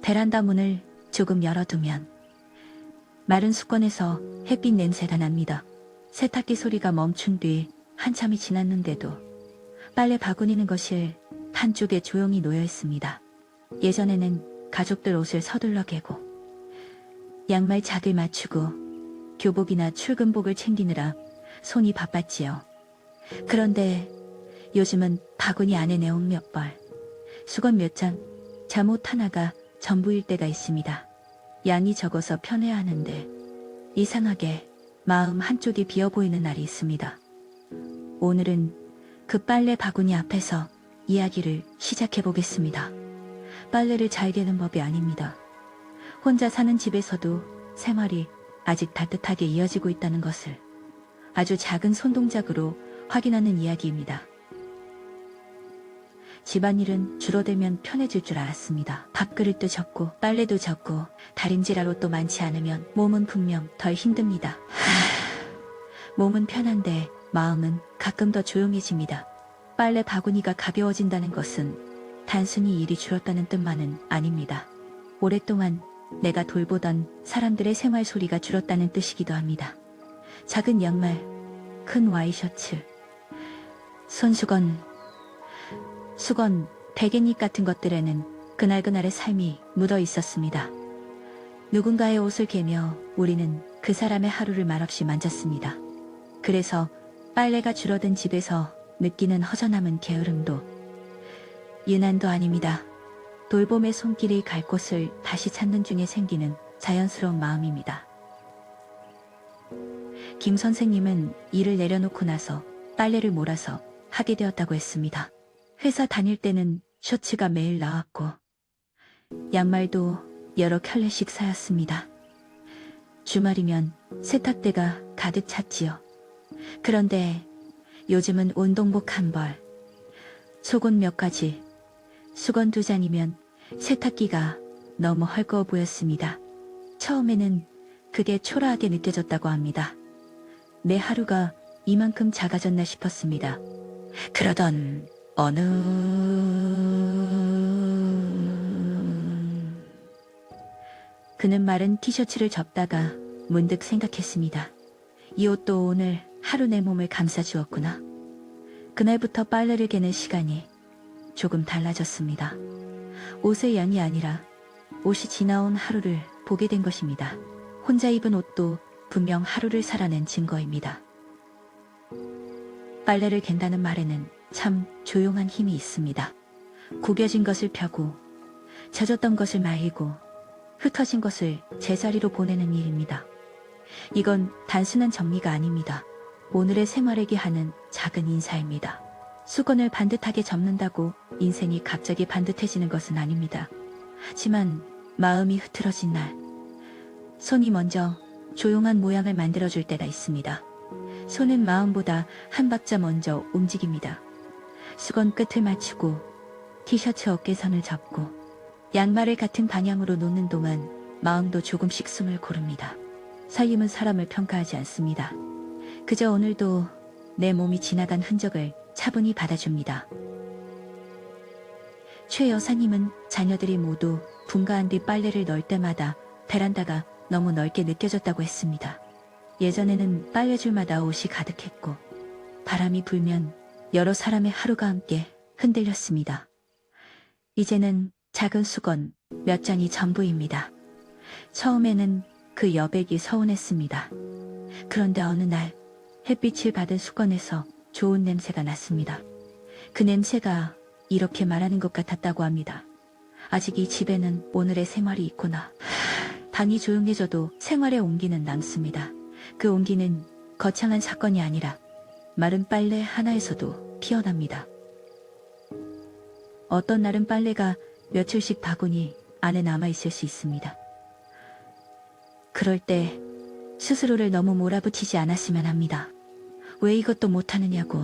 베란다 문을 조금 열어두면 마른 수건에서 햇빛 냄새가 납니다. 세탁기 소리가 멈춘 뒤 한참이 지났는데도 빨래 바구니는 거실 한쪽에 조용히 놓여 있습니다. 예전에는 가족들 옷을 서둘러 개고 양말 작을 맞추고 교복이나 출근복을 챙기느라 손이 바빴지요. 그런데 요즘은 바구니 안에 내온 몇 벌, 수건 몇 장, 잠옷 하나가 전부일 때가 있습니다. 양이 적어서 편해하는데 이상하게 마음 한쪽이 비어 보이는 날이 있습니다. 오늘은 그 빨래 바구니 앞에서 이야기를 시작해 보겠습니다. 빨래를 잘 개는 법이 아닙니다. 혼자 사는 집에서도 생활이 아직 따뜻하게 이어지고 있다는 것을 아주 작은 손동작으로 확인하는 이야기입니다. 집안일은 줄어들면 편해질 줄 알았습니다. 밥그릇도 적고 빨래도 적고 다림질할 옷도 많지 않으면 몸은 분명 덜 힘듭니다. 몸은 편한데 마음은 가끔 더 조용해집니다. 빨래 바구니가 가벼워진다는 것은 단순히 일이 줄었다는 뜻만은 아닙니다. 오랫동안 내가 돌보던 사람들의 생활 소리가 줄었다는 뜻이기도 합니다. 작은 양말, 큰 와이셔츠, 손수건, 수건, 베갯잎 같은 것들에는 그날그날의 삶이 묻어 있었습니다. 누군가의 옷을 개며 우리는 그 사람의 하루를 말없이 만졌습니다. 그래서 빨래가 줄어든 집에서 느끼는 허전함은 게으름도 유난도 아닙니다. 돌봄의 손길이 갈 곳을 다시 찾는 중에 생기는 자연스러운 마음입니다. 김 선생님은 일을 내려놓고 나서 빨래를 몰아서 하게 되었다고 했습니다. 회사 다닐 때는 셔츠가 매일 나왔고 양말도 여러 켤레씩 사였습니다. 주말이면 세탁대가 가득 찼지요. 그런데 요즘은 운동복 한 벌, 속옷 몇 가지, 수건 2잔이면 세탁기가 너무 헐거워 보였습니다. 처음에는 그게 초라하게 느껴졌다고 합니다. 내 하루가 이만큼 작아졌나 싶었습니다. 그러던 어느 그는 마른 티셔츠를 접다가 문득 생각했습니다. 이 옷도 오늘 하루 내 몸을 감싸주었구나. 그날부터 빨래를 개는 시간이 조금 달라졌습니다. 옷의 양이 아니라 옷이 지나온 하루를 보게 된 것입니다. 혼자 입은 옷도 분명 하루를 살아낸 증거입니다. 빨래를 갠다는 말에는 참 조용한 힘이 있습니다. 구겨진 것을 펴고 젖었던 것을 말리고 흩어진 것을 제자리로 보내는 일입니다. 이건 단순한 정리가 아닙니다. 오늘의 생활에게 하는 작은 인사입니다. 수건을 반듯하게 접는다고 인생이 갑자기 반듯해지는 것은 아닙니다. 하지만 마음이 흐트러진 날, 손이 먼저 조용한 모양을 만들어줄 때가 있습니다. 손은 마음보다 한 박자 먼저 움직입니다. 수건 끝을 맞추고 티셔츠 어깨선을 잡고 양말을 같은 방향으로 놓는 동안 마음도 조금씩 숨을 고릅니다. 살림은 사람을 평가하지 않습니다. 그저 오늘도 내 몸이 지나간 흔적을 차분히 받아줍니다. 최 여사님은 자녀들이 모두 분가한 뒤 빨래를 넣을 때마다 베란다가 너무 넓게 느껴졌다고 했습니다. 예전에는 빨래줄마다 옷이 가득했고 바람이 불면 여러 사람의 하루가 함께 흔들렸습니다. 이제는 작은 수건 몇 장이 전부입니다. 처음에는 그 여백이 서운했습니다. 그런데 어느 날 햇빛을 받은 수건에서 좋은 냄새가 났습니다. 그 냄새가 이렇게 말하는 것 같았다고 합니다. 아직 이 집에는 오늘의 생활이 있구나. 방이 조용해져도 생활의 온기는 남습니다. 그 온기는 거창한 사건이 아니라 마른 빨래 하나에서도 피어납니다. 어떤 날은 빨래가 며칠씩 바구니 안에 남아있을 수 있습니다. 그럴 때 스스로를 너무 몰아붙이지 않았으면 합니다. 왜 이것도 못하느냐고,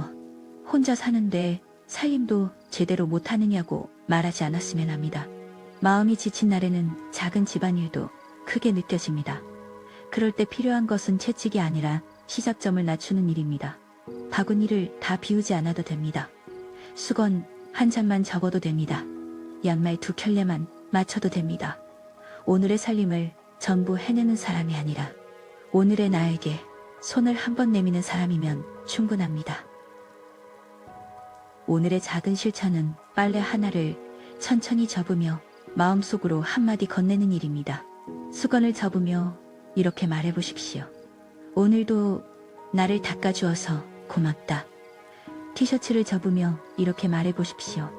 혼자 사는데 살림도 제대로 못하느냐고 말하지 않았으면 합니다. 마음이 지친 날에는 작은 집안일도 크게 느껴집니다. 그럴 때 필요한 것은 채찍이 아니라 시작점을 낮추는 일입니다. 바구니를 다 비우지 않아도 됩니다. 수건 한 잔만 접어도 됩니다. 양말 2켤레만 맞춰도 됩니다. 오늘의 살림을 전부 해내는 사람이 아니라 오늘의 나에게 손을 한번 내미는 사람이면 충분합니다. 오늘의 작은 실천은 빨래 하나를 천천히 접으며 마음속으로 한마디 건네는 일입니다. 수건을 접으며 이렇게 말해보십시오. 오늘도 나를 닦아주어서 고맙다. 티셔츠를 접으며 이렇게 말해보십시오.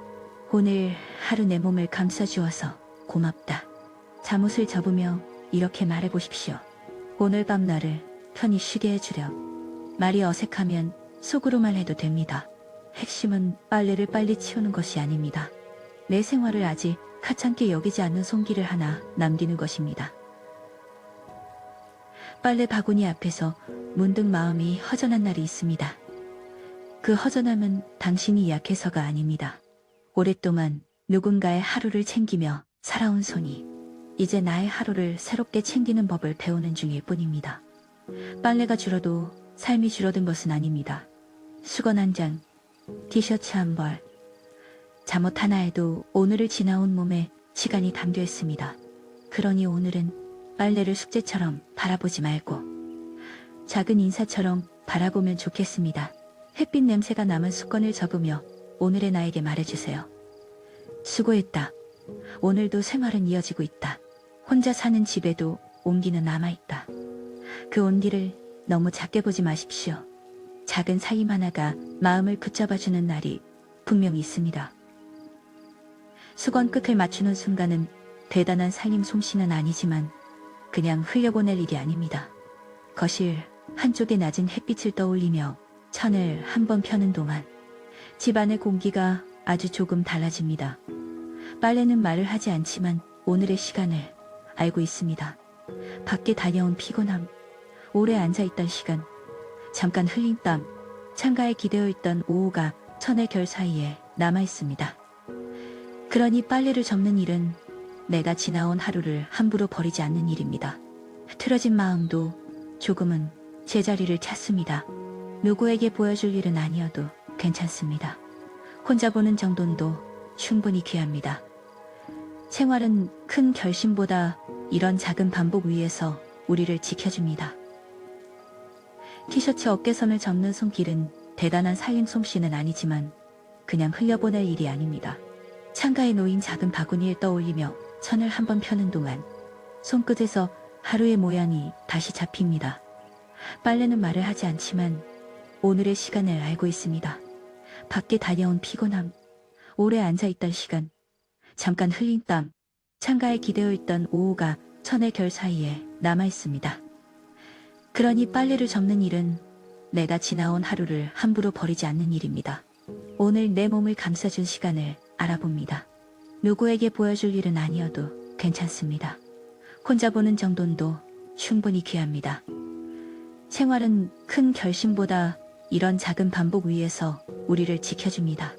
오늘 하루 내 몸을 감싸주어서 고맙다. 잠옷을 접으며 이렇게 말해보십시오. 오늘 밤 나를 편히 쉬게 해주렴. 말이 어색하면 속으로만 해도 됩니다. 핵심은 빨래를 빨리 치우는 것이 아닙니다. 내 생활을 아직 하찮게 여기지 않는 손길을 하나 남기는 것입니다. 빨래 바구니 앞에서 문득 마음이 허전한 날이 있습니다. 그 허전함은 당신이 약해서가 아닙니다. 오랫동안 누군가의 하루를 챙기며 살아온 손이 이제 나의 하루를 새롭게 챙기는 법을 배우는 중일 뿐입니다. 빨래가 줄어도 삶이 줄어든 것은 아닙니다. 수건 한 장, 티셔츠 한 벌, 잠옷 하나에도 오늘을 지나온 몸에 시간이 담겨 있습니다. 그러니 오늘은 빨래를 숙제처럼 바라보지 말고 작은 인사처럼 바라보면 좋겠습니다. 햇빛 냄새가 남은 수건을 접으며 오늘의 나에게 말해주세요. 수고했다. 오늘도 생활은 이어지고 있다. 혼자 사는 집에도 온기는 남아있다. 그 온기를 너무 작게 보지 마십시오. 작은 살림 하나가 마음을 붙잡아주는 날이 분명히 있습니다. 수건 끝을 맞추는 순간은 대단한 살림 솜씨는 아니지만 그냥 흘려보낼 일이 아닙니다. 거실 한쪽에 낮은 햇빛을 떠올리며 천을 한번 펴는 동안 집안의 공기가 아주 조금 달라집니다. 빨래는 말을 하지 않지만 오늘의 시간을 알고 있습니다. 밖에 다녀온 피곤함, 오래 앉아있던 시간, 잠깐 흘린 땀, 창가에 기대어 있던 오후가 천의 결 사이에 남아있습니다. 그러니 빨래를 접는 일은 내가 지나온 하루를 함부로 버리지 않는 일입니다. 틀어진 마음도 조금은 제자리를 찾습니다. 누구에게 보여줄 일은 아니어도 괜찮습니다. 혼자 보는 정돈도 충분히 귀합니다. 생활은 큰 결심보다 이런 작은 반복 위에서 우리를 지켜줍니다. 티셔츠 어깨선을 접는 손길은 대단한 살림 솜씨는 아니지만 그냥 흘려보낼 일이 아닙니다. 창가에 놓인 작은 바구니를 떠올리며 천을 한번 펴는 동안 손끝에서 하루의 모양이 다시 잡힙니다. 빨래는 말을 하지 않지만 오늘의 시간을 알고 있습니다. 밖에 다녀온 피곤함, 오래 앉아있던 시간, 잠깐 흘린 땀, 창가에 기대어 있던 오후가 천의 결 사이에 남아있습니다. 그러니 빨래를 접는 일은 내가 지나온 하루를 함부로 버리지 않는 일입니다. 오늘 내 몸을 감싸준 시간을 알아봅니다. 누구에게 보여줄 일은 아니어도 괜찮습니다. 혼자 보는 정돈도 충분히 귀합니다. 생활은 큰 결심보다 이런 작은 반복 위에서 우리를 지켜줍니다.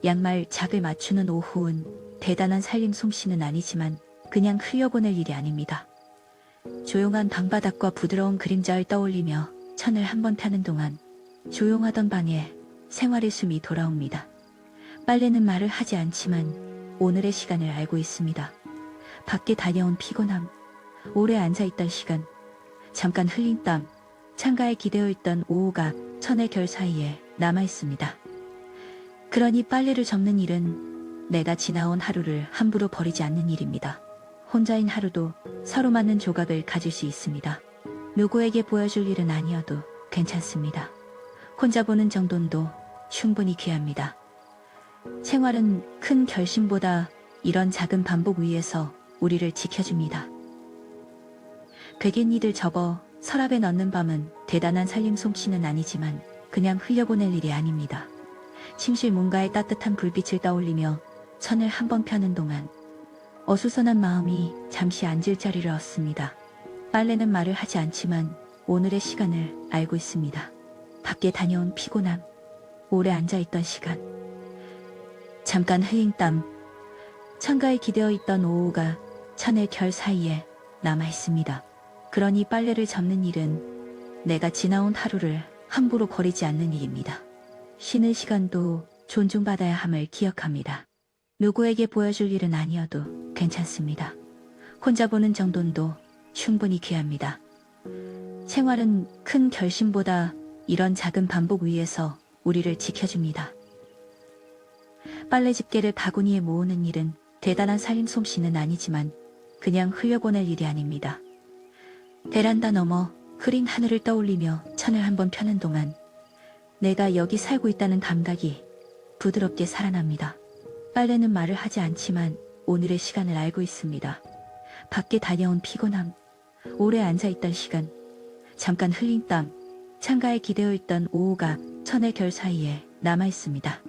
양말 작을 맞추는 오후은 대단한 살림 솜씨는 아니지만 그냥 흘려보낼 일이 아닙니다. 조용한 방바닥과 부드러운 그림자를 떠올리며 천을 한번 펴는 동안 조용하던 방에 생활의 숨이 돌아옵니다. 빨래는 말을 하지 않지만 오늘의 시간을 알고 있습니다. 밖에 다녀온 피곤함, 오래 앉아있던 시간, 잠깐 흘린 땀, 창가에 기대어 있던 오후가 천의 결 사이에 남아있습니다. 그러니 빨래를 접는 일은 내가 지나온 하루를 함부로 버리지 않는 일입니다. 혼자인 하루도 서로 맞는 조각을 가질 수 있습니다. 누구에게 보여줄 일은 아니어도 괜찮습니다. 혼자 보는 정돈도 충분히 귀합니다. 생활은 큰 결심보다 이런 작은 반복 위에서 우리를 지켜줍니다. 베갯니들 접어 서랍에 넣는 밤은 대단한 살림 솜씨는 아니지만 그냥 흘려보낼 일이 아닙니다. 침실 문가의 따뜻한 불빛을 떠올리며 천을 한번 펴는 동안 어수선한 마음이 잠시 앉을 자리를 얻습니다. 빨래는 말을 하지 않지만 오늘의 시간을 알고 있습니다. 밖에 다녀온 피곤함, 오래 앉아있던 시간, 잠깐 흘린 땀, 창가에 기대어 있던 오후가 천의 결 사이에 남아있습니다. 그러니 빨래를 접는 일은 내가 지나온 하루를 함부로 버리지 않는 일입니다. 쉬는 시간도 존중받아야 함을 기억합니다. 누구에게 보여줄 일은 아니어도 괜찮습니다. 혼자 보는 정돈도 충분히 귀합니다. 생활은 큰 결심보다 이런 작은 반복 위에서 우리를 지켜줍니다. 빨래 집게를 바구니에 모으는 일은 대단한 살림 솜씨는 아니지만 그냥 흘려보낼 일이 아닙니다. 베란다 너머 흐린 하늘을 떠올리며 천을 한번 펴는 동안 내가 여기 살고 있다는 감각이 부드럽게 살아납니다. 빨래는 말을 하지 않지만 오늘의 시간을 알고 있습니다. 밖에 다녀온 피곤함, 오래 앉아있던 시간, 잠깐 흘린 땀, 창가에 기대어 있던 오후가 천의 결 사이에 남아있습니다.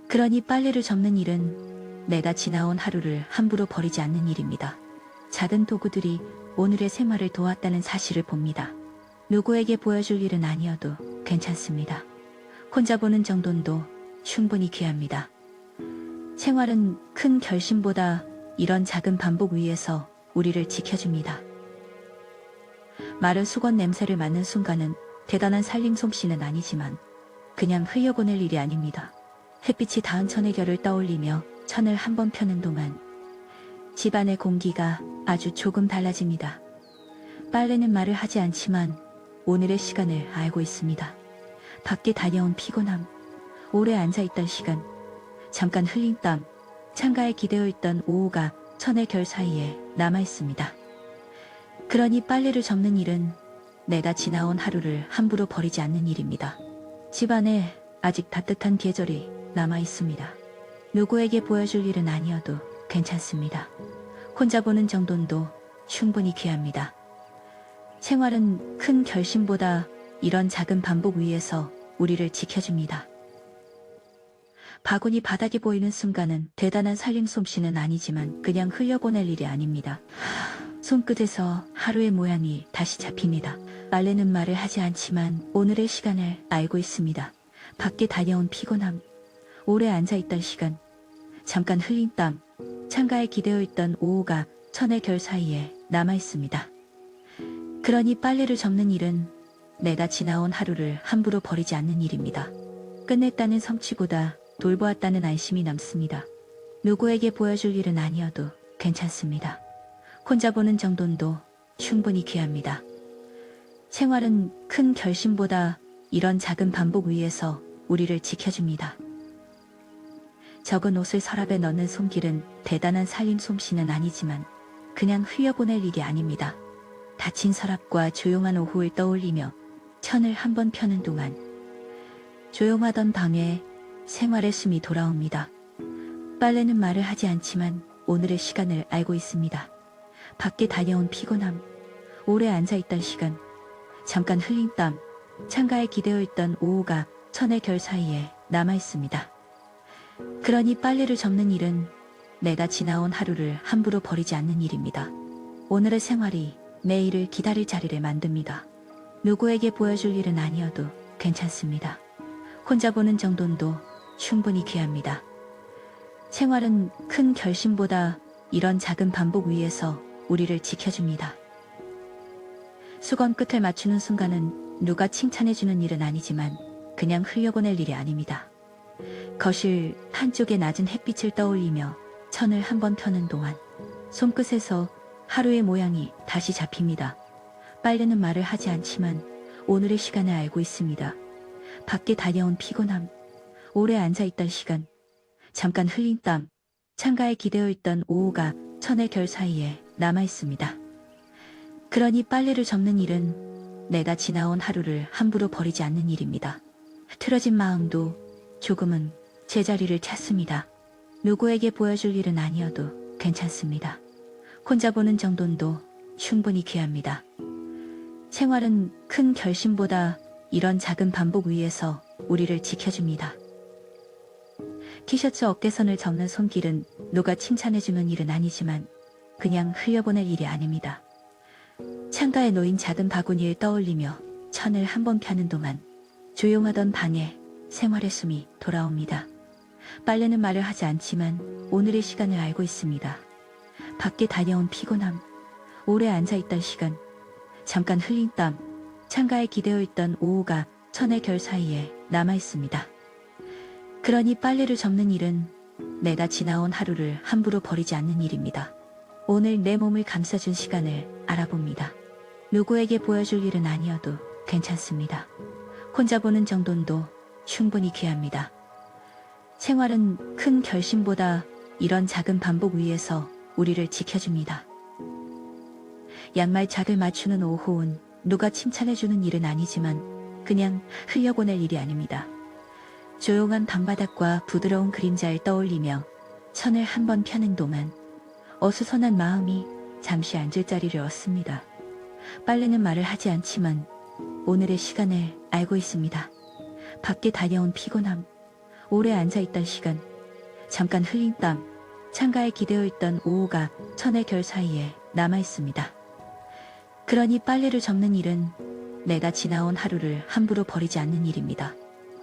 그러니 빨래를 접는 일은 내가 지나온 하루를 함부로 버리지 않는 일입니다. 작은 도구들이 오늘의 생활을 도왔다는 사실을 봅니다. 누구에게 보여줄 일은 아니어도 괜찮습니다. 혼자 보는 정돈도 충분히 귀합니다. 생활은 큰 결심보다 이런 작은 반복 위에서 우리를 지켜줍니다. 마른 수건 냄새를 맡는 순간은 대단한 살림 솜씨는 아니지만 그냥 흘려보낼 일이 아닙니다. 햇빛이 닿은 천의 결을 떠올리며 천을 한번 펴는 동안 집안의 공기가 아주 조금 달라집니다. 빨래는 말을 하지 않지만 오늘의 시간을 알고 있습니다. 밖에 다녀온 피곤함, 오래 앉아있던 시간, 잠깐 흘린 땀, 창가에 기대어 있던 오후가 천의 결 사이에 남아있습니다. 그러니 빨래를 접는 일은 내가 지나온 하루를 함부로 버리지 않는 일입니다. 집안에 아직 따뜻한 계절이 남아있습니다. 누구에게 보여줄 일은 아니어도 괜찮습니다. 혼자 보는 정돈도 충분히 귀합니다. 생활은 큰 결심보다 이런 작은 반복 위에서 우리를 지켜줍니다. 바구니 바닥이 보이는 순간은 대단한 살림 솜씨는 아니지만 그냥 흘려보낼 일이 아닙니다. 손끝에서 하루의 모양이 다시 잡힙니다. 빨래는 말을 하지 않지만 오늘의 시간을 알고 있습니다. 밖에 다녀온 피곤함, 오래 앉아있던 시간, 잠깐 흘린 땀, 창가에 기대어 있던 오후가 천의 결 사이에 남아있습니다. 그러니 빨래를 접는 일은 내가 지나온 하루를 함부로 버리지 않는 일입니다. 끝냈다는 성취보다 돌보았다는 안심이 남습니다. 누구에게 보여줄 일은 아니어도 괜찮습니다. 혼자 보는 정돈도 충분히 귀합니다. 생활은 큰 결심보다 이런 작은 반복 위에서 우리를 지켜줍니다. 적은 옷을 서랍에 넣는 손길은 대단한 살림 솜씨는 아니지만 그냥 흘려보낼 일이 아닙니다. 닫힌 서랍과 조용한 오후를 떠올리며 천을 한번 펴는 동안 조용하던 방에 생활의 숨이 돌아옵니다. 빨래는 말을 하지 않지만 오늘의 시간을 알고 있습니다. 밖에 다녀온 피곤함, 오래 앉아있던 시간, 잠깐 흘린 땀, 창가에 기대어 있던 오후가 천의 결 사이에 남아있습니다. 그러니 빨래를 접는 일은 내가 지나온 하루를 함부로 버리지 않는 일입니다. 오늘의 생활이 내일을 기다릴 자리를 만듭니다. 누구에게 보여줄 일은 아니어도 괜찮습니다. 혼자 보는 정돈도 충분히 귀합니다. 생활은 큰 결심보다 이런 작은 반복 위에서 우리를 지켜줍니다. 수건 끝을 맞추는 순간은 누가 칭찬해주는 일은 아니지만 그냥 흘려보낼 일이 아닙니다. 거실 한쪽의 낮은 햇빛을 떠올리며 천을 한번 펴는 동안 손끝에서 하루의 모양이 다시 잡힙니다. 빨래는 말을 하지 않지만 오늘의 시간을 알고 있습니다. 밖에 다녀온 피곤함, 오래 앉아있던 시간, 잠깐 흘린 땀, 창가에 기대어 있던 오후가 천의 결 사이에 남아있습니다. 그러니 빨래를 접는 일은 내가 지나온 하루를 함부로 버리지 않는 일입니다. 틀어진 마음도 조금은 제자리를 찾습니다. 누구에게 보여줄 일은 아니어도 괜찮습니다. 혼자 보는 정돈도 충분히 귀합니다. 생활은 큰 결심보다 이런 작은 반복 위에서 우리를 지켜줍니다. 티셔츠 어깨선을 접는 손길은 누가 칭찬해주는 일은 아니지만 그냥 흘려보낼 일이 아닙니다. 창가에 놓인 작은 바구니를 떠올리며 천을 한번 펴는 동안 조용하던 방에 생활의 숨이 돌아옵니다. 빨래는 말을 하지 않지만 오늘의 시간을 알고 있습니다. 밖에 다녀온 피곤함, 오래 앉아있던 시간, 잠깐 흘린 땀, 창가에 기대어 있던 오후가 천의 결 사이에 남아있습니다. 그러니 빨래를 접는 일은 내가 지나온 하루를 함부로 버리지 않는 일입니다. 오늘 내 몸을 감싸준 시간을 알아봅니다. 누구에게 보여줄 일은 아니어도 괜찮습니다. 혼자 보는 정돈도 충분히 귀합니다. 생활은 큰 결심보다 이런 작은 반복 위에서 우리를 지켜줍니다. 양말짝을 맞추는 오후은 누가 칭찬해주는 일은 아니지만 그냥 흘려보낼 일이 아닙니다. 조용한 방바닥과 부드러운 그림자를 떠올리며 천을 한번 펴는 동안 어수선한 마음이 잠시 앉을 자리를 얻습니다. 빨래는 말을 하지 않지만 오늘의 시간을 알고 있습니다. 밖에 다녀온 피곤함, 오래 앉아있던 시간, 잠깐 흘린 땀, 창가에 기대어 있던 오후가 천의 결 사이에 남아있습니다. 그러니 빨래를 접는 일은 내가 지나온 하루를 함부로 버리지 않는 일입니다.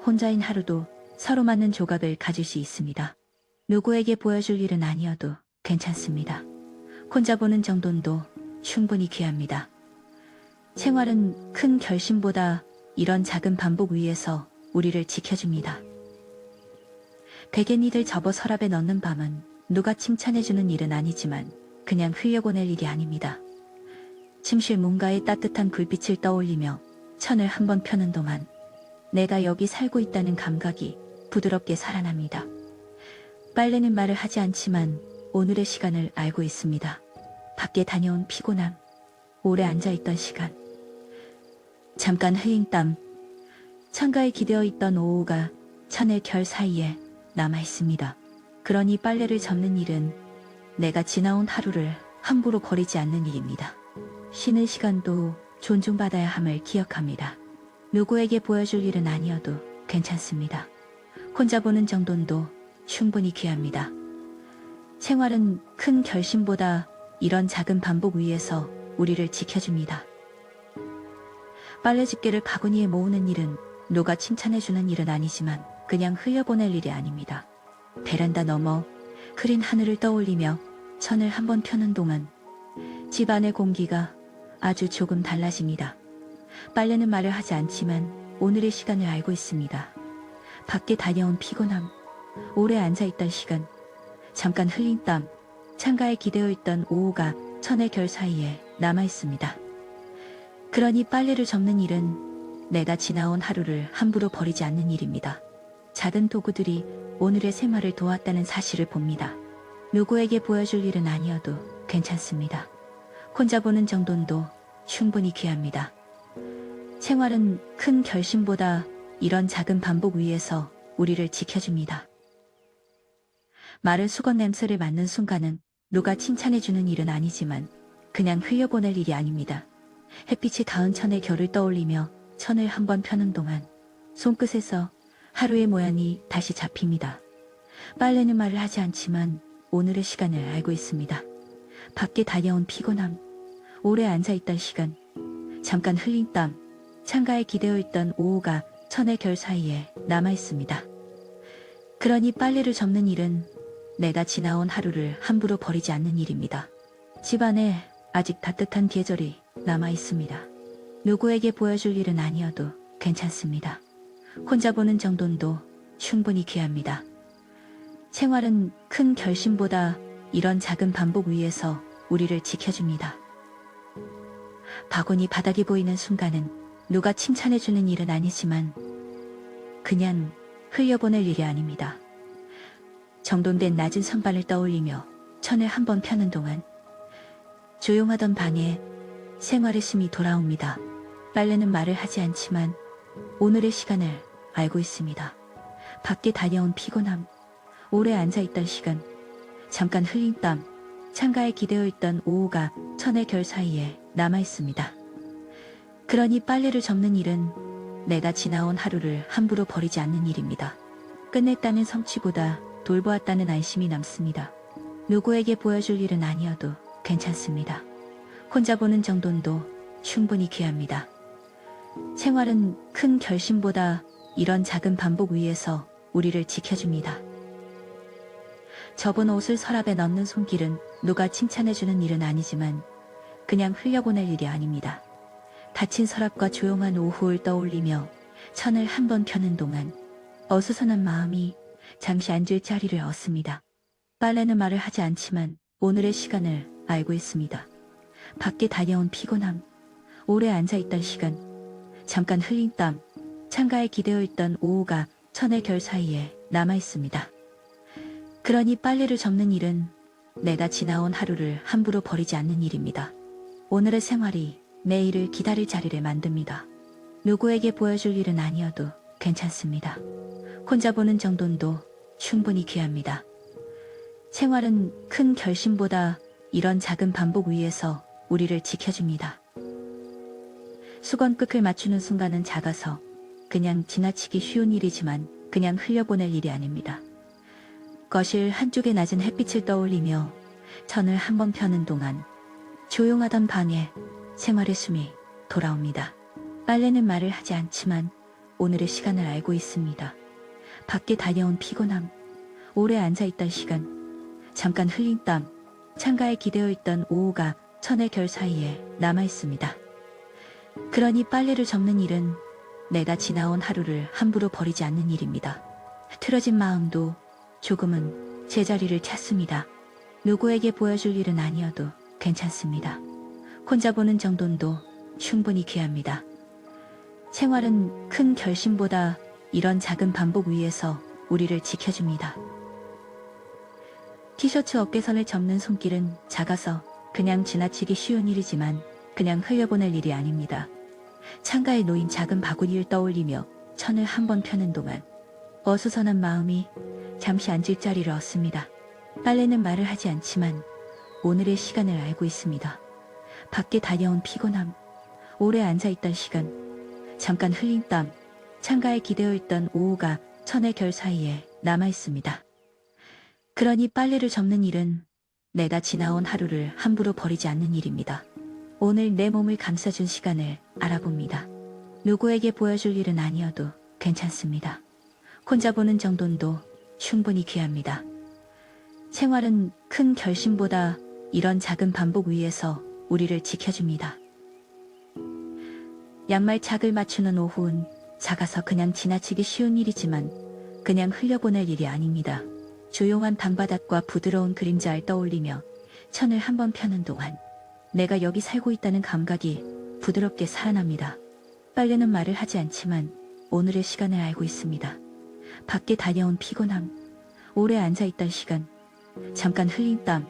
혼자인 하루도 서로 맞는 조각을 가질 수 있습니다. 누구에게 보여줄 일은 아니어도 괜찮습니다. 혼자 보는 정돈도 충분히 귀합니다. 생활은 큰 결심보다 이런 작은 반복 위에서 우리를 지켜줍니다. 베갯잎을 접어 서랍에 넣는 밤은 누가 칭찬해주는 일은 아니지만 그냥 흘려보낼 일이 아닙니다. 침실 문가의 따뜻한 불빛을 떠올리며 천을 한번 펴는 동안 내가 여기 살고 있다는 감각이 부드럽게 살아납니다. 빨래는 말을 하지 않지만 오늘의 시간을 알고 있습니다. 밖에 다녀온 피곤함, 오래 앉아있던 시간, 잠깐 흘린 땀, 창가에 기대어 있던 오후가 천의 결 사이에 남아있습니다. 그러니 빨래를 접는 일은 내가 지나온 하루를 함부로 버리지 않는 일입니다. 쉬는 시간도 존중받아야 함을 기억합니다. 누구에게 보여줄 일은 아니어도 괜찮습니다. 혼자 보는 정돈도 충분히 귀합니다. 생활은 큰 결심보다 이런 작은 반복 위에서 우리를 지켜줍니다. 빨래 집게를 바구니에 모으는 일은 누가 칭찬해주는 일은 아니지만 그냥 흘려보낼 일이 아닙니다. 베란다 너머 흐린 하늘을 떠올리며 천을 한번 펴는 동안 집 안의 공기가 아주 조금 달라집니다. 빨래는 말을 하지 않지만 오늘의 시간을 알고 있습니다. 밖에 다녀온 피곤함, 오래 앉아있던 시간, 잠깐 흘린 땀, 창가에 기대어 있던 오후가 천의 결 사이에 남아있습니다. 그러니 빨래를 접는 일은 내가 지나온 하루를 함부로 버리지 않는 일입니다. 작은 도구들이 오늘의 생활을 도왔다는 사실을 봅니다. 누구에게 보여줄 일은 아니어도 괜찮습니다. 혼자 보는 정돈도 충분히 귀합니다. 생활은 큰 결심보다 이런 작은 반복 위에서 우리를 지켜줍니다. 마른 수건 냄새를 맡는 순간은 누가 칭찬해주는 일은 아니지만 그냥 흘려보낼 일이 아닙니다. 햇빛이 닿은 천의 결을 떠올리며 천을 한번 펴는 동안 손끝에서 하루의 모양이 다시 잡힙니다. 빨래는 말을 하지 않지만 오늘의 시간을 알고 있습니다. 밖에 다녀온 피곤함, 오래 앉아있던 시간, 잠깐 흘린 땀, 창가에 기대어 있던 오후가 천의 결 사이에 남아있습니다. 그러니 빨래를 접는 일은 내가 지나온 하루를 함부로 버리지 않는 일입니다. 집안에 아직 따뜻한 계절이 남아있습니다. 누구에게 보여줄 일은 아니어도 괜찮습니다. 혼자 보는 정돈도 충분히 귀합니다. 생활은 큰 결심보다 이런 작은 반복 위에서 우리를 지켜줍니다. 바구니 바닥이 보이는 순간은 누가 칭찬해주는 일은 아니지만 그냥 흘려보낼 일이 아닙니다. 정돈된 낮은 선반을 떠올리며 천을 한번 펴는 동안 조용하던 방에 생활의 숨이 돌아옵니다. 빨래는 말을 하지 않지만 오늘의 시간을 알고 있습니다. 밖에 다녀온 피곤함, 오래 앉아있던 시간, 잠깐 흘린 땀, 창가에 기대어 있던 오후가 천의 결 사이에 남아있습니다. 그러니 빨래를 접는 일은 내가 지나온 하루를 함부로 버리지 않는 일입니다. 끝냈다는 성취보다 돌보았다는 안심이 남습니다. 누구에게 보여줄 일은 아니어도 괜찮습니다. 혼자 보는 정돈도 충분히 귀합니다. 생활은 큰 결심보다 이런 작은 반복 위에서 우리를 지켜줍니다. 접은 옷을 서랍에 넣는 손길은 누가 칭찬해주는 일은 아니지만 그냥 흘려보낼 일이 아닙니다. 닫힌 서랍과 조용한 오후를 떠올리며 천을 한번 펴는 동안 어수선한 마음이 잠시 앉을 자리를 얻습니다. 빨래는 말을 하지 않지만 오늘의 시간을 알고 있습니다. 밖에 다녀온 피곤함, 오래 앉아있던 시간, 잠깐 흘린 땀, 창가에 기대어 있던 오후가 천의 결 사이에 남아있습니다. 그러니 빨래를 접는 일은 내가 지나온 하루를 함부로 버리지 않는 일입니다. 오늘의 생활이 내일을 기다릴 자리를 만듭니다. 누구에게 보여줄 일은 아니어도 괜찮습니다. 혼자 보는 정돈도 충분히 귀합니다. 생활은 큰 결심보다 이런 작은 반복 위에서 우리를 지켜줍니다. 수건 끝을 맞추는 순간은 작아서 그냥 지나치기 쉬운 일이지만 그냥 흘려보낼 일이 아닙니다. 거실 한쪽에 낮은 햇빛을 떠올리며 천을 한번 펴는 동안 조용하던 방에 생활의 숨이 돌아옵니다. 빨래는 말을 하지 않지만 오늘의 시간을 알고 있습니다. 밖에 다녀온 피곤함, 오래 앉아있던 시간, 잠깐 흘린 땀, 창가에 기대어 있던 오후가 천의 결 사이에 남아있습니다. 그러니 빨래를 접는 일은 내가 지나온 하루를 함부로 버리지 않는 일입니다. 틀어진 마음도 조금은 제자리를 찾습니다. 누구에게 보여줄 일은 아니어도 괜찮습니다. 혼자 보는 정돈도 충분히 귀합니다. 생활은 큰 결심보다 이런 작은 반복 위에서 우리를 지켜줍니다. 티셔츠 어깨선을 접는 손길은 작아서 그냥 지나치기 쉬운 일이지만 그냥 흘려보낼 일이 아닙니다. 창가에 놓인 작은 바구니를 떠올리며 천을 한번 펴는 동안 어수선한 마음이 잠시 앉을 자리를 얻습니다. 빨래는 말을 하지 않지만 오늘의 시간을 알고 있습니다. 밖에 다녀온 피곤함, 오래 앉아있던 시간, 잠깐 흘린 땀, 창가에 기대어 있던 오후가 천의 결 사이에 남아있습니다. 그러니 빨래를 접는 일은 내가 지나온 하루를 함부로 버리지 않는 일입니다. 오늘 내 몸을 감싸준 시간을 알아봅니다. 누구에게 보여줄 일은 아니어도 괜찮습니다. 혼자 보는 정돈도 충분히 귀합니다. 생활은 큰 결심보다 이런 작은 반복 위에서 우리를 지켜줍니다. 양말 착을 맞추는 오후는 작아서 그냥 지나치기 쉬운 일이지만 그냥 흘려보낼 일이 아닙니다. 조용한 방바닥과 부드러운 그림자를 떠올리며 천을 한번 펴는 동안 내가 여기 살고 있다는 감각이 부드럽게 살아납니다. 빨래는 말을 하지 않지만 오늘의 시간을 알고 있습니다. 밖에 다녀온 피곤함, 오래 앉아있던 시간, 잠깐 흘린 땀,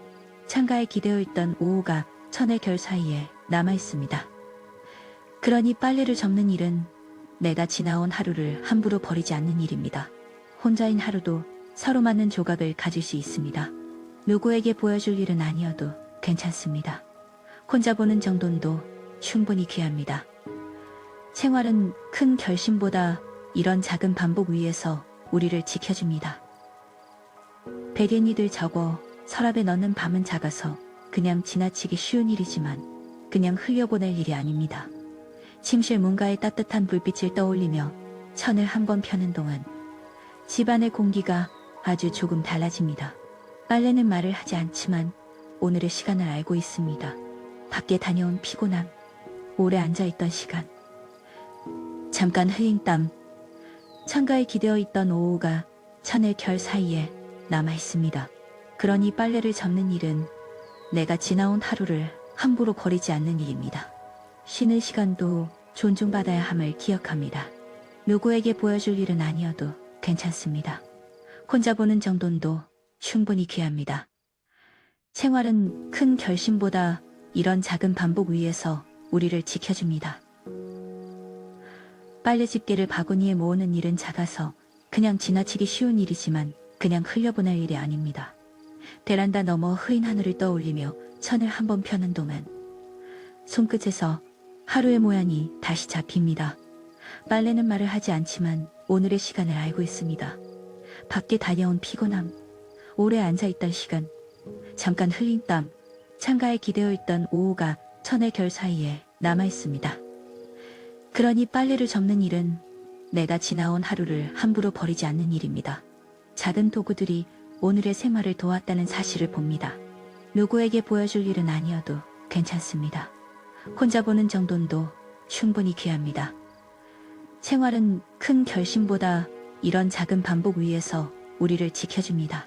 창가에 기대어 있던 오후가 천의 결 사이에 남아있습니다. 그러니 빨래를 접는 일은 내가 지나온 하루를 함부로 버리지 않는 일입니다. 혼자인 하루도 서로 맞는 조각을 가질 수 있습니다. 누구에게 보여줄 일은 아니어도 괜찮습니다. 혼자 보는 정돈도 충분히 귀합니다. 생활은 큰 결심보다 이런 작은 반복 위에서 우리를 지켜줍니다. 베갯니들 접어 서랍에 넣는 밤은 작아서 그냥 지나치기 쉬운 일이지만 그냥 흘려보낼 일이 아닙니다. 침실 문가의 따뜻한 불빛을 떠올리며 천을 한번 펴는 동안 집안의 공기가 아주 조금 달라집니다. 빨래는 말을 하지 않지만 오늘의 시간을 알고 있습니다. 밖에 다녀온 피곤함, 오래 앉아있던 시간, 잠깐 흘린 땀, 창가에 기대어 있던 오후가 천의 결 사이에 남아있습니다. 그러니 빨래를 접는 일은 내가 지나온 하루를 함부로 버리지 않는 일입니다. 쉬는 시간도 존중받아야 함을 기억합니다. 누구에게 보여줄 일은 아니어도 괜찮습니다. 혼자 보는 정돈도 충분히 귀합니다. 생활은 큰 결심보다 이런 작은 반복 위에서 우리를 지켜줍니다. 빨래 집게를 바구니에 모으는 일은 작아서 그냥 지나치기 쉬운 일이지만 그냥 흘려보낼 일이 아닙니다. 베란다 너머 흐린 하늘을 떠올리며 천을 한번 펴는 동안 손끝에서 하루의 모양이 다시 잡힙니다. 빨래는 말을 하지 않지만 오늘의 시간을 알고 있습니다. 밖에 다녀온 피곤함, 오래 앉아있던 시간, 잠깐 흘린 땀, 창가에 기대어 있던 오후가 천의 결 사이에 남아있습니다. 그러니 빨래를 접는 일은 내가 지나온 하루를 함부로 버리지 않는 일입니다. 작은 도구들이 오늘의 생활을 도왔다는 사실을 봅니다. 누구에게 보여줄 일은 아니어도 괜찮습니다. 혼자 보는 정돈도 충분히 귀합니다. 생활은 큰 결심보다 이런 작은 반복 위에서 우리를 지켜줍니다.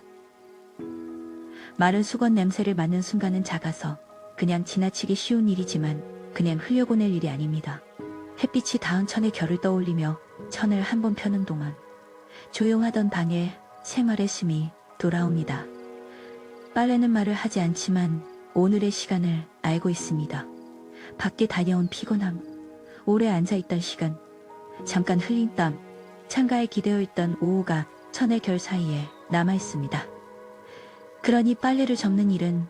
마른 수건 냄새를 맡는 순간은 작아서 그냥 지나치기 쉬운 일이지만 그냥 흘려보낼 일이 아닙니다. 햇빛이 닿은 천의 결을 떠올리며 천을 한번 펴는 동안 조용하던 방에 생활의 쉼이 돌아옵니다. 빨래는 말을 하지 않지만 오늘의 시간을 알고 있습니다. 밖에 다녀온 피곤함, 오래 앉아있던 시간, 잠깐 흘린 땀, 창가에 기대어 있던 오후가 천의 결 사이에 남아있습니다. 그러니 빨래를 접는 일은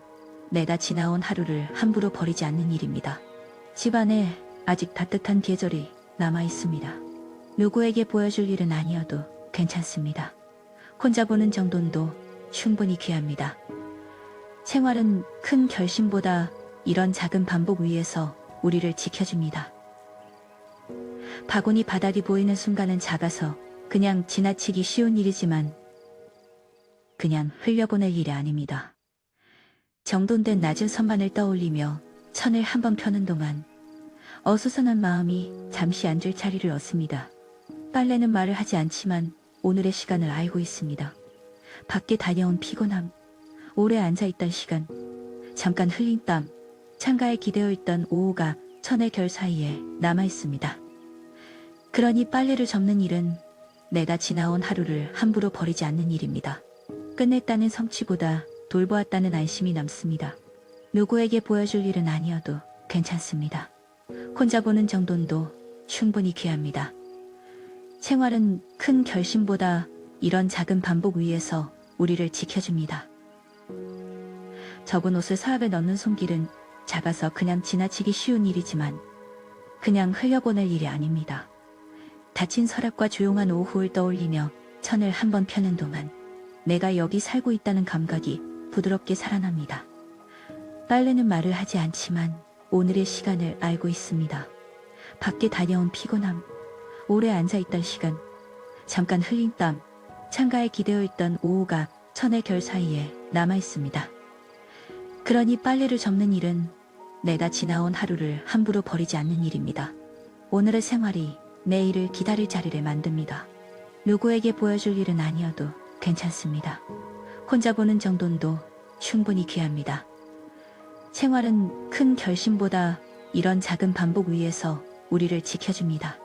내다 지나온 하루를 함부로 버리지 않는 일입니다. 집안에 아직 따뜻한 계절이 남아있습니다. 누구에게 보여줄 일은 아니어도 괜찮습니다. 혼자 보는 정돈도 충분히 귀합니다. 생활은 큰 결심보다 이런 작은 반복 위에서 우리를 지켜줍니다. 바구니 바닥이 보이는 순간은 작아서 그냥 지나치기 쉬운 일이지만 그냥 흘려보낼 일이 아닙니다. 정돈된 낮은 선반을 떠올리며 천을 한번 펴는 동안 어수선한 마음이 잠시 앉을 자리를 얻습니다. 빨래는 말을 하지 않지만 오늘의 시간을 알고 있습니다. 밖에 다녀온 피곤함, 오래 앉아있던 시간, 잠깐 흘린 땀, 창가에 기대어 있던 오후가 천의 결 사이에 남아있습니다. 그러니 빨래를 접는 일은 내다 지나온 하루를 함부로 버리지 않는 일입니다. 끝냈다는 성취보다 돌보았다는 안심이 남습니다. 누구에게 보여줄 일은 아니어도 괜찮습니다. 혼자 보는 정돈도 충분히 귀합니다. 생활은 큰 결심보다 이런 작은 반복 위에서 우리를 지켜줍니다. 접은 옷을 서랍에 넣는 손길은 작아서 그냥 지나치기 쉬운 일이지만 그냥 흘려보낼 일이 아닙니다. 닫힌 서랍과 조용한 오후를 떠올리며 천을 한번 펴는 동안 내가 여기 살고 있다는 감각이 부드럽게 살아납니다. 빨래는 말을 하지 않지만 오늘의 시간을 알고 있습니다. 밖에 다녀온 피곤함, 오래 앉아있던 시간, 잠깐 흘린 땀, 창가에 기대어 있던 오후가 천의 결 사이에 남아있습니다. 그러니 빨래를 접는 일은 내다 지나온 하루를 함부로 버리지 않는 일입니다. 오늘의 생활이 내일을 기다릴 자리를 만듭니다. 누구에게 보여줄 일은 아니어도 괜찮습니다. 혼자 보는 정돈도 충분히 귀합니다. 생활은 큰 결심보다 이런 작은 반복 위에서 우리를 지켜줍니다.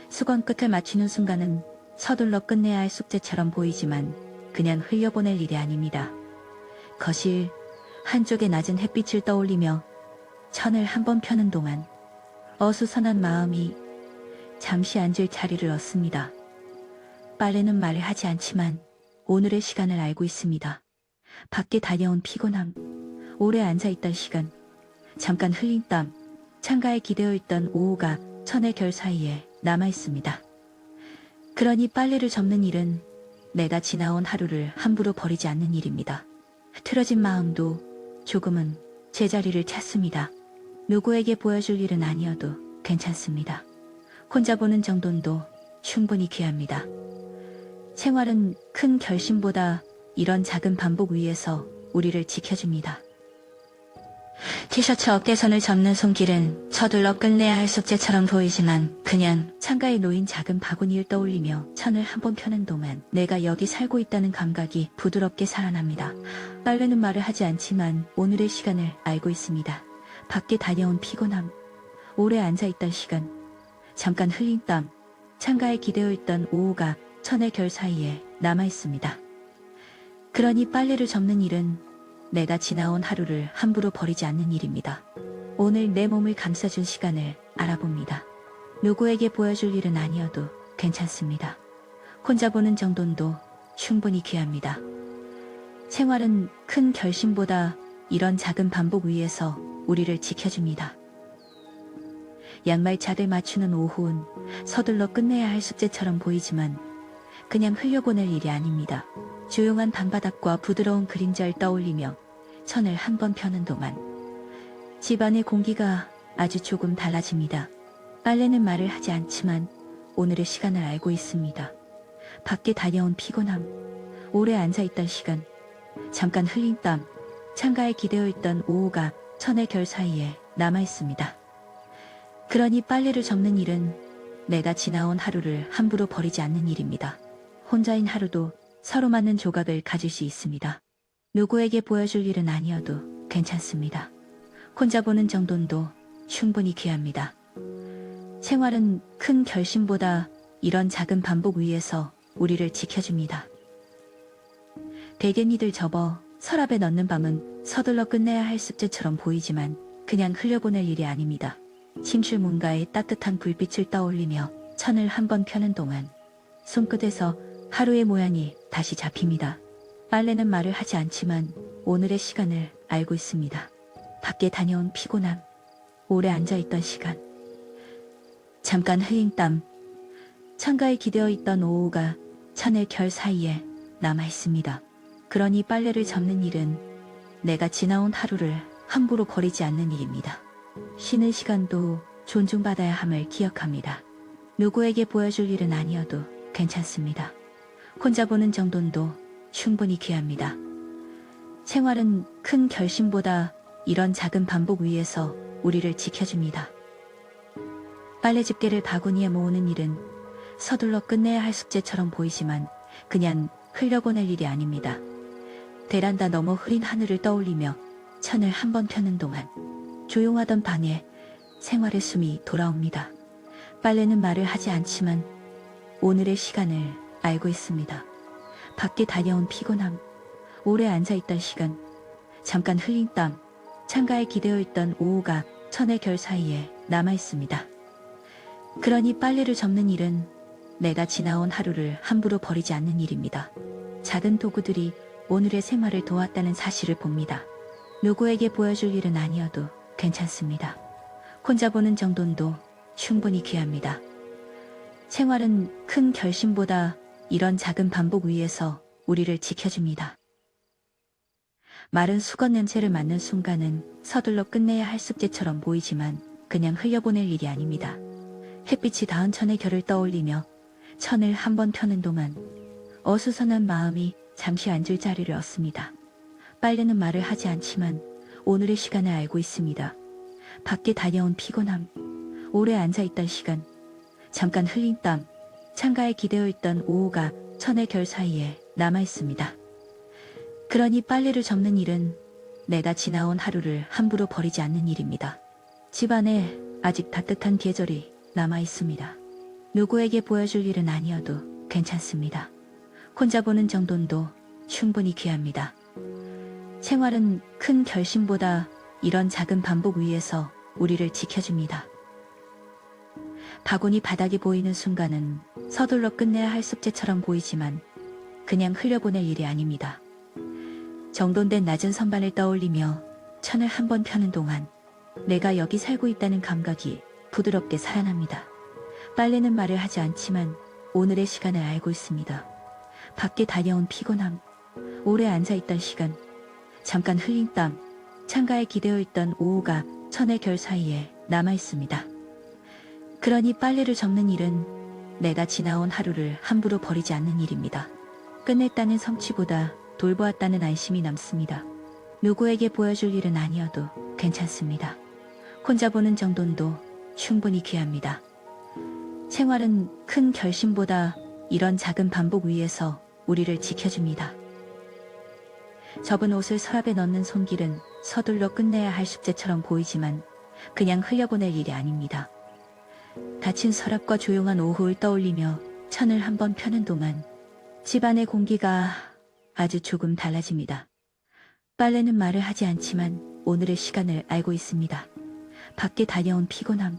수건 끝을 맞추는 순간은 서둘러 끝내야 할 숙제처럼 보이지만 그냥 흘려보낼 일이 아닙니다. 거실 한쪽의 낮은 햇빛을 떠올리며 천을 한번 펴는 동안 어수선한 마음이 잠시 앉을 자리를 얻습니다. 빨래는 말을 하지 않지만 오늘의 시간을 알고 있습니다. 밖에 다녀온 피곤함, 오래 앉아있던 시간, 잠깐 흘린 땀, 창가에 기대어 있던 오후가 천의 결 사이에 남아있습니다. 그러니 빨래를 접는 일은 내다 지나온 하루를 함부로 버리지 않는 일입니다. 틀어진 마음도 조금은 제자리를 찾습니다. 누구에게 보여줄 일은 아니어도 괜찮습니다. 혼자 보는 정돈도 충분히 귀합니다. 생활은 큰 결심보다 이런 작은 반복 위에서 우리를 지켜줍니다. 티셔츠 어깨선을 접는 손길은 서둘러 끝내야 할 숙제처럼 보이지만 그냥 창가에 놓인 작은 바구니를 떠올리며 천을 한번 펴는 동안 내가 여기 살고 있다는 감각이 부드럽게 살아납니다. 빨래는 말을 하지 않지만 오늘의 시간을 알고 있습니다. 밖에 다녀온 피곤함, 오래 앉아있던 시간, 잠깐 흘린 땀, 창가에 기대어 있던 오후가 천의 결 사이에 남아있습니다. 그러니 빨래를 접는 일은 내다 지나온 하루를 함부로 버리지 않는 일입니다. 오늘 내 몸을 감싸준 시간을 알아봅니다. 누구에게 보여줄 일은 아니어도 괜찮습니다. 혼자 보는 정돈도 충분히 귀합니다. 생활은 큰 결심보다 이런 작은 반복 위에서 우리를 지켜줍니다. 양말차를 맞추는 오후는 서둘러 끝내야 할 숙제처럼 보이지만 그냥 흘려보낼 일이 아닙니다. 조용한 방바닥과 부드러운 그림자를 떠올리며 천을 한번 펴는 동안 집안의 공기가 아주 조금 달라집니다. 빨래는 말을 하지 않지만 오늘의 시간을 알고 있습니다. 밖에 다녀온 피곤함, 오래 앉아있던 시간, 잠깐 흘린 땀, 창가에 기대어 있던 오후가 천의 결 사이에 남아있습니다. 그러니 빨래를 접는 일은 내다 지나온 하루를 함부로 버리지 않는 일입니다. 혼자인 하루도 서로 맞는 조각을 가질 수 있습니다. 누구에게 보여줄 일은 아니어도 괜찮습니다. 혼자 보는 정돈도 충분히 귀합니다. 생활은 큰 결심보다 이런 작은 반복 위에서 우리를 지켜줍니다. 대견이들 접어 서랍에 넣는 밤은 서둘러 끝내야 할 숙제처럼 보이지만 그냥 흘려보낼 일이 아닙니다. 침실 문가에 따뜻한 불빛을 떠올리며 천을 한번 펴는 동안 손끝에서 하루의 모양이 다시 잡힙니다. 빨래는 말을 하지 않지만 오늘의 시간을 알고 있습니다. 밖에 다녀온 피곤함, 오래 앉아있던 시간, 잠깐 흘린 땀, 창가에 기대어 있던 오후가 천의 결 사이에 남아있습니다. 그러니 빨래를 접는 일은 내가 지나온 하루를 함부로 버리지 않는 일입니다. 쉬는 시간도 존중받아야 함을 기억합니다. 누구에게 보여줄 일은 아니어도 괜찮습니다. 혼자 보는 정돈도 충분히 귀합니다. 생활은 큰 결심보다 이런 작은 반복 위에서 우리를 지켜줍니다. 빨래 집게를 바구니에 모으는 일은 서둘러 끝내야 할 숙제처럼 보이지만 그냥 흘려보낼 일이 아닙니다. 베란다 너머 흐린 하늘을 떠올리며 천을 한번 펴는 동안 조용하던 방에 생활의 숨이 돌아옵니다. 빨래는 말을 하지 않지만 오늘의 시간을 알고 있습니다. 밖에 다녀온 피곤함, 오래 앉아있던 시간, 잠깐 흘린 땀, 창가에 기대어 있던 오후가 천의 결 사이에 남아있습니다. 그러니 빨래를 접는 일은 내가 지나온 하루를 함부로 버리지 않는 일입니다. 작은 도구들이 오늘의 생활을 도왔다는 사실을 봅니다. 누구에게 보여줄 일은 아니어도 괜찮습니다. 혼자 보는 정돈도 충분히 귀합니다. 생활은 큰 결심보다 이런 작은 반복 위에서 우리를 지켜줍니다. 마른 수건 냄새를 맡는 순간은 서둘러 끝내야 할 숙제처럼 보이지만 그냥 흘려보낼 일이 아닙니다. 햇빛이 닿은 천의 결을 떠올리며 천을 한번 펴는 동안 어수선한 마음이 잠시 앉을 자리를 얻습니다. 빨래는 말을 하지 않지만 오늘의 시간을 알고 있습니다. 밖에 다녀온 피곤함, 오래 앉아있던 시간, 잠깐 흘린 땀, 창가에 기대어 있던 오후가 천의 결 사이에 남아있습니다. 그러니 빨래를 접는 일은 내가 지나온 하루를 함부로 버리지 않는 일입니다. 집안에 아직 따뜻한 계절이 남아있습니다. 누구에게 보여줄 일은 아니어도 괜찮습니다. 혼자 보는 정돈도 충분히 귀합니다. 생활은 큰 결심보다 이런 작은 반복 위에서 우리를 지켜줍니다. 바구니 바닥이 보이는 순간은 서둘러 끝내야 할 숙제처럼 보이지만 그냥 흘려보낼 일이 아닙니다. 정돈된 낮은 선반을 떠올리며 천을 한번 펴는 동안 내가 여기 살고 있다는 감각이 부드럽게 살아납니다. 빨래는 말을 하지 않지만 오늘의 시간을 알고 있습니다. 밖에 다녀온 피곤함, 오래 앉아있던 시간, 잠깐 흘린 땀, 창가에 기대어 있던 오후가 천의 결 사이에 남아있습니다. 그러니 빨래를 접는 일은 내가 지나온 하루를 함부로 버리지 않는 일입니다. 끝냈다는 성취보다 돌보았다는 안심이 남습니다. 누구에게 보여줄 일은 아니어도 괜찮습니다. 혼자 보는 정돈도 충분히 귀합니다. 생활은 큰 결심보다 이런 작은 반복 위에서 우리를 지켜줍니다. 접은 옷을 서랍에 넣는 손길은 서둘러 끝내야 할 숙제처럼 보이지만 그냥 흘려보낼 일이 아닙니다. 닫힌 서랍과 조용한 오후를 떠올리며 천을 한번 펴는 동안 집안의 공기가 아주 조금 달라집니다. 빨래는 말을 하지 않지만 오늘의 시간을 알고 있습니다. 밖에 다녀온 피곤함,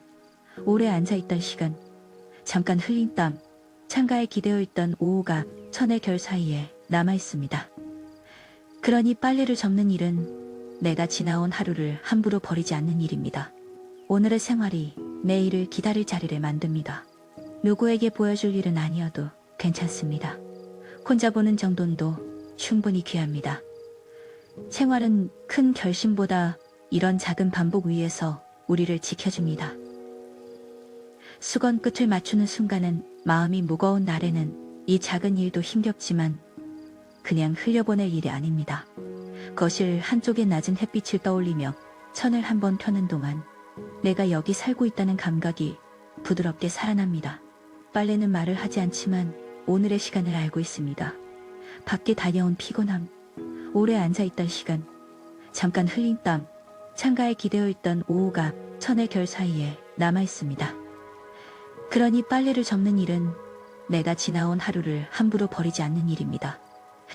오래 앉아있던 시간, 잠깐 흘린 땀, 창가에 기대어 있던 오후가 천의 결 사이에 남아있습니다. 그러니 빨래를 접는 일은 내가 지나온 하루를 함부로 버리지 않는 일입니다. 오늘의 생활이 내일을 기다릴 자리를 만듭니다. 누구에게 보여줄 일은 아니어도 괜찮습니다. 혼자 보는 정돈도 충분히 귀합니다. 생활은 큰 결심보다 이런 작은 반복 위에서 우리를 지켜줍니다. 수건 끝을 맞추는 순간은 마음이 무거운 날에는 이 작은 일도 힘겹지만 그냥 흘려보낼 일이 아닙니다. 거실 한쪽의 낮은 햇빛을 떠올리며 천을 한번 펴는 동안 내가 여기 살고 있다는 감각이 부드럽게 살아납니다. 빨래는 말을 하지 않지만 오늘의 시간을 알고 있습니다. 밖에 다녀온 피곤함, 오래 앉아있던 시간, 잠깐 흘린 땀, 창가에 기대어 있던 오후가 천의 결 사이에 남아있습니다. 그러니 빨래를 접는 일은 내가 지나온 하루를 함부로 버리지 않는 일입니다.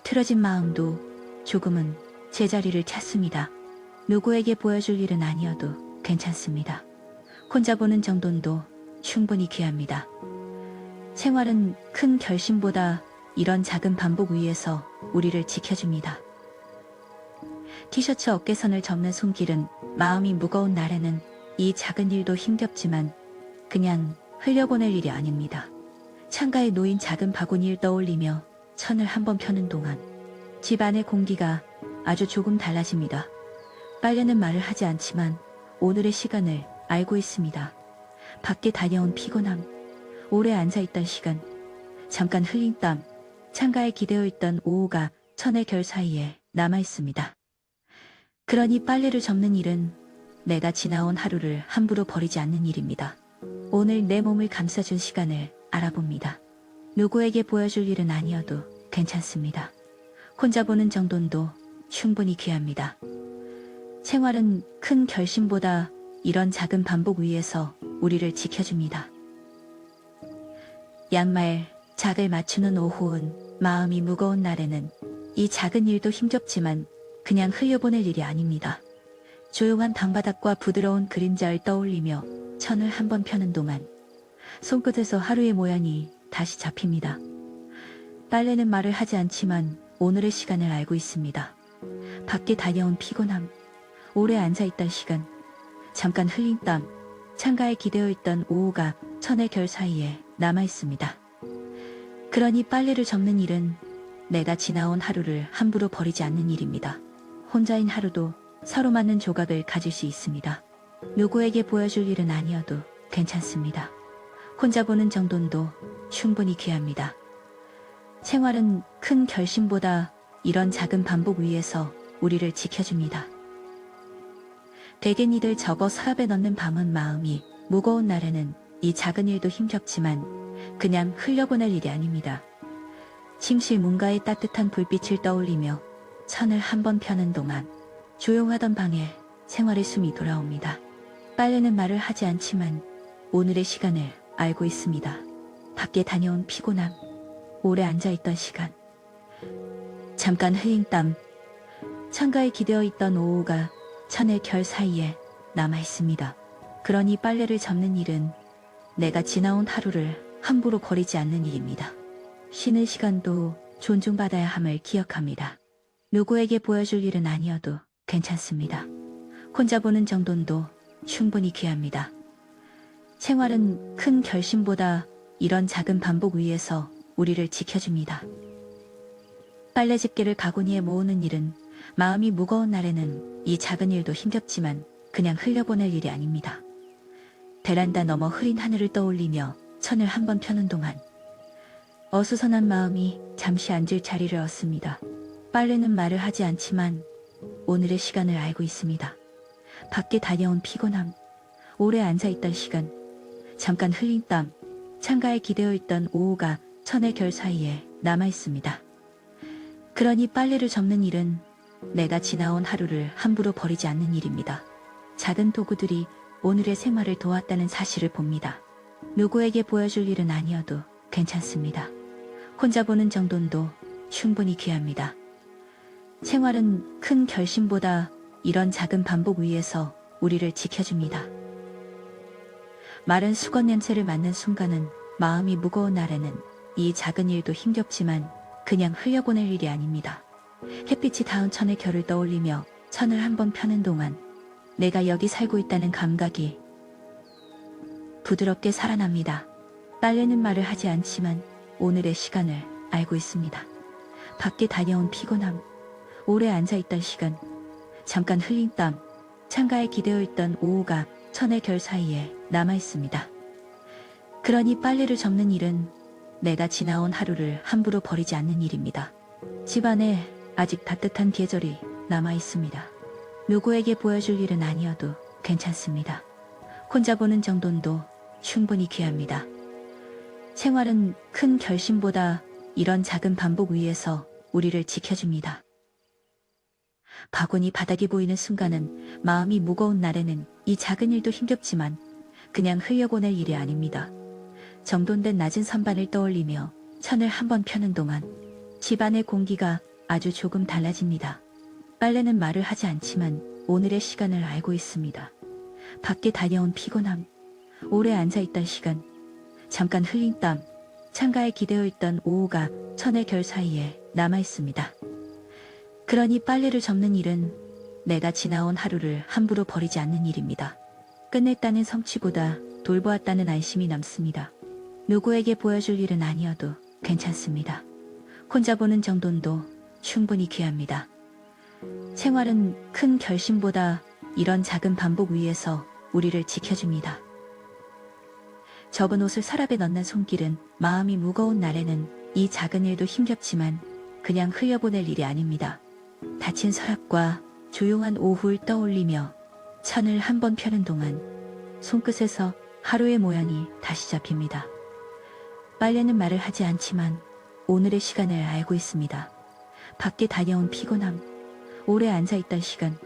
틀어진 마음도 조금은 제자리를 찾습니다. 누구에게 보여줄 일은 아니어도 괜찮습니다. 혼자 보는 정돈도 충분히 귀합니다. 생활은 큰 결심보다 이런 작은 반복 위에서 우리를 지켜줍니다. 티셔츠 어깨선을 접는 손길은 마음이 무거운 날에는 이 작은 일도 힘겹지만 그냥 흘려보낼 일이 아닙니다. 창가에 놓인 작은 바구니를 떠올리며 천을 한번 펴는 동안 집 안의 공기가 아주 조금 달라집니다. 빨래는 말을 하지 않지만 오늘의 시간을 알고 있습니다. 밖에 다녀온 피곤함, 오래 앉아있던 시간, 잠깐 흘린 땀, 창가에 기대어 있던 오후가 천의 결 사이에 남아있습니다. 그러니 빨래를 접는 일은 내가 지나온 하루를 함부로 버리지 않는 일입니다. 오늘 내 몸을 감싸준 시간을 알아봅니다. 누구에게 보여줄 일은 아니어도 괜찮습니다. 혼자 보는 정돈도 충분히 귀합니다. 생활은 큰 결심보다 이런 작은 반복 위에서 우리를 지켜줍니다. 양말, 작을 맞추는 오후은 마음이 무거운 날에는 이 작은 일도 힘겹지만 그냥 흘려보낼 일이 아닙니다. 조용한 방바닥과 부드러운 그림자를 떠올리며 천을 한번 펴는 동안 손끝에서 하루의 모양이 다시 잡힙니다. 빨래는 말을 하지 않지만 오늘의 시간을 알고 있습니다. 밖에 다녀온 피곤함, 오래 앉아있던 시간, 잠깐 흘린 땀, 창가에 기대어 있던 오후가 천의 결 사이에 남아있습니다. 그러니 빨래를 접는 일은 내가 지나온 하루를 함부로 버리지 않는 일입니다. 혼자인 하루도 서로 맞는 조각을 가질 수 있습니다. 누구에게 보여줄 일은 아니어도 괜찮습니다. 혼자 보는 정돈도 충분히 귀합니다. 생활은 큰 결심보다 이런 작은 반복 위에서 우리를 지켜줍니다. 대개니들 접어 서랍에 넣는 밤은 마음이 무거운 날에는 이 작은 일도 힘겹지만 그냥 흘려보낼 일이 아닙니다. 침실 문가의 따뜻한 불빛을 떠올리며 천을 한번 펴는 동안 조용하던 방에 생활의 숨이 돌아옵니다. 빨래는 말을 하지 않지만 오늘의 시간을 알고 있습니다. 밖에 다녀온 피곤함, 오래 앉아있던 시간, 잠깐 흘린 땀, 창가에 기대어 있던 오후가 천의 결 사이에 남아있습니다. 그러니 빨래를 접는 일은 내가 지나온 하루를 함부로 버리지 않는 일입니다. 쉬는 시간도 존중받아야 함을 기억합니다. 누구에게 보여줄 일은 아니어도 괜찮습니다. 혼자 보는 정돈도 충분히 귀합니다. 생활은 큰 결심보다 이런 작은 반복 위에서 우리를 지켜줍니다. 빨래 집게를 바구니에 모으는 일은 마음이 무거운 날에는 이 작은 일도 힘겹지만 그냥 흘려보낼 일이 아닙니다. 베란다 너머 흐린 하늘을 떠올리며 천을 한번 펴는 동안 어수선한 마음이 잠시 앉을 자리를 얻습니다. 빨래는 말을 하지 않지만 오늘의 시간을 알고 있습니다. 밖에 다녀온 피곤함, 오래 앉아있던 시간, 잠깐 흘린 땀, 창가에 기대어 있던 오후가 천의 결 사이에 남아있습니다. 그러니 빨래를 접는 일은 내가 지나온 하루를 함부로 버리지 않는 일입니다. 작은 도구들이 오늘의 생활을 도왔다는 사실을 봅니다. 누구에게 보여줄 일은 아니어도 괜찮습니다. 혼자 보는 정돈도 충분히 귀합니다. 생활은 큰 결심보다 이런 작은 반복 위에서 우리를 지켜줍니다. 마른 수건 냄새를 맡는 순간은 마음이 무거운 날에는 이 작은 일도 힘겹지만 그냥 흘려보낼 일이 아닙니다. 햇빛이 닿은 천의 결을 떠올리며 천을 한번 펴는 동안 내가 여기 살고 있다는 감각이 부드럽게 살아납니다. 빨래는 말을 하지 않지만 오늘의 시간을 알고 있습니다. 밖에 다녀온 피곤함, 오래 앉아있던 시간, 잠깐 흘린 땀, 창가에 기대어 있던 오후가 천의 결 사이에 남아있습니다. 그러니 빨래를 접는 일은 내가 지나온 하루를 함부로 버리지 않는 일입니다. 집안에 아직 따뜻한 계절이 남아있습니다. 누구에게 보여줄 일은 아니어도 괜찮습니다. 혼자 보는 정돈도 충분히 귀합니다. 생활은 큰 결심보다 이런 작은 반복 위에서 우리를 지켜줍니다. 바구니 바닥이 보이는 순간은 마음이 무거운 날에는 이 작은 일도 힘겹지만 그냥 흘려보낼 일이 아닙니다. 정돈된 낮은 선반을 떠올리며 천을 한번 펴는 동안 집안의 공기가 아주 조금 달라집니다. 빨래는 말을 하지 않지만 오늘의 시간을 알고 있습니다. 밖에 다녀온 피곤함, 오래 앉아있던 시간, 잠깐 흘린 땀, 창가에 기대어 있던 오후가 천의 결 사이에 남아있습니다. 그러니 빨래를 접는 일은 내가 지나온 하루를 함부로 버리지 않는 일입니다. 끝냈다는 성취보다 돌보았다는 안심이 남습니다. 누구에게 보여줄 일은 아니어도 괜찮습니다. 혼자 보는 정돈도 충분히 귀합니다. 생활은 큰 결심보다 이런 작은 반복 위에서 우리를 지켜줍니다. 접은 옷을 서랍에 넣는 손길은 마음이 무거운 날에는 이 작은 일도 힘겹지만 그냥 흘려보낼 일이 아닙니다. 닫힌 서랍과 조용한 오후를 떠올리며 천을 한번 펴는 동안 손끝에서 하루의 모양이 다시 잡힙니다. 빨래는 말을 하지 않지만 오늘의 시간을 알고 있습니다. 밖에 다녀온 피곤함, 오래 앉아있던 시간,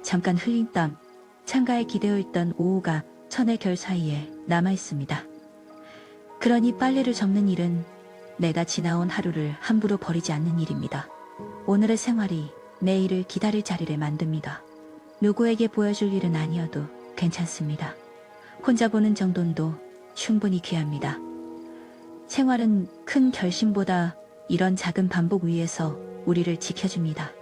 잠깐 흘린 땀, 창가에 기대어 있던 오후가 천의 결 사이에 남아있습니다. 그러니 빨래를 접는 일은 내가 지나온 하루를 함부로 버리지 않는 일입니다. 오늘의 생활이 내일을 기다릴 자리를 만듭니다. 누구에게 보여줄 일은 아니어도 괜찮습니다. 혼자 보는 정돈도 충분히 귀합니다. 생활은 큰 결심보다 이런 작은 반복 위에서 우리를 지켜줍니다.